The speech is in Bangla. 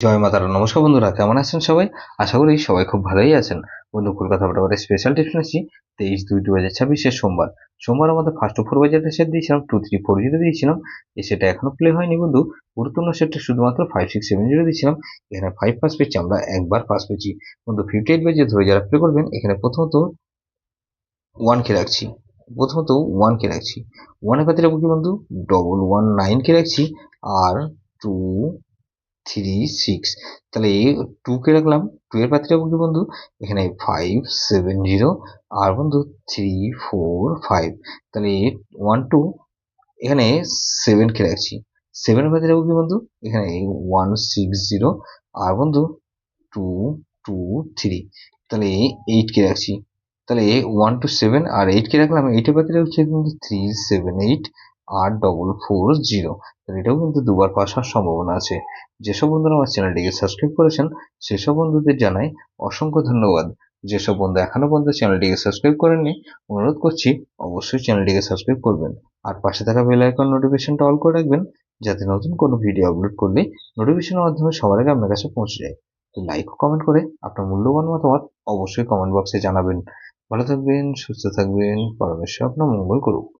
জয় মাতারা। নমস্কার বন্ধুরা, কেমন আছেন সবাই? আশা করি সবাই খুব ভালোই আছেন। বন্ধু, কলকাতা ফটোগ্রাফারের স্পেশাল টিপস নিচ্ছি 23/2/2026 সোমবার আমাদের ফার্স্ট ফোর বাজারের সেট দিয়েছিলাম 2340 দিয়েছিলাম। এই সেটা এখনো প্লে হয়নি বন্ধু। গুরুত্বপূর্ণ সেটটা শুধুমাত্র 5670 দিয়েছিলাম। এখানে 5 পাস পেয়েছি, আমরা একবার পাস পেয়েছি বন্ধু। 58 বাজে ধরে যারা প্লে করবেন, এখানে প্রথমত 1 কে রাখছি। ওয়ানের পাতে রাখবো কি বন্ধু, 119 কে রাখছি। আর 236, তাহলে 2 কে রাখলাম। 2 এর পাত্রে রাখবো কি বন্ধু, এখানে 570। আর বন্ধু 345, তাহলে 12, এখানে 7 কে রাখছি। 7 এর পাত্রে রাখবো কি বন্ধু, এখানে 160। আর বন্ধু 223, তাহলে 8 কে রাখছি। তাহলে 127 আর 8 কে রাখলাম। 8 এর পাত্রে হচ্ছে কিন্তু 378 আর 440। তাহলে এটাও কিন্তু দুবার পাস হওয়ার সম্ভাবনা আছে। যেসব বন্ধুরা আমার চ্যানেলটিকে সাবস্ক্রাইব করেছেন সেসব বন্ধুদের জানাই অসংখ্য ধন্যবাদ। যেসব বন্ধু এখনো পর্যন্ত চ্যানেলটিকে সাবস্ক্রাইব করেননি, অনুরোধ করছি অবশ্যই চ্যানেলটিকে সাবস্ক্রাইব করবেন। আর পাশে থাকা বেল আইকন নোটিফিকেশনটা অল করে রাখবেন, যাতে নতুন কোনো ভিডিও আপলোড করলে নোটিফিকেশনের মাধ্যমে সবার আগে আপনার কাছে পৌঁছে যায়। তো লাইক ও কমেন্ট করে আপনার মূল্যবান মতামত অবশ্যই কমেন্ট বক্সে জানাবেন। ভালো থাকবেন, সুস্থ থাকবেন, পরমেশ্বর আপনার মঙ্গল করুক।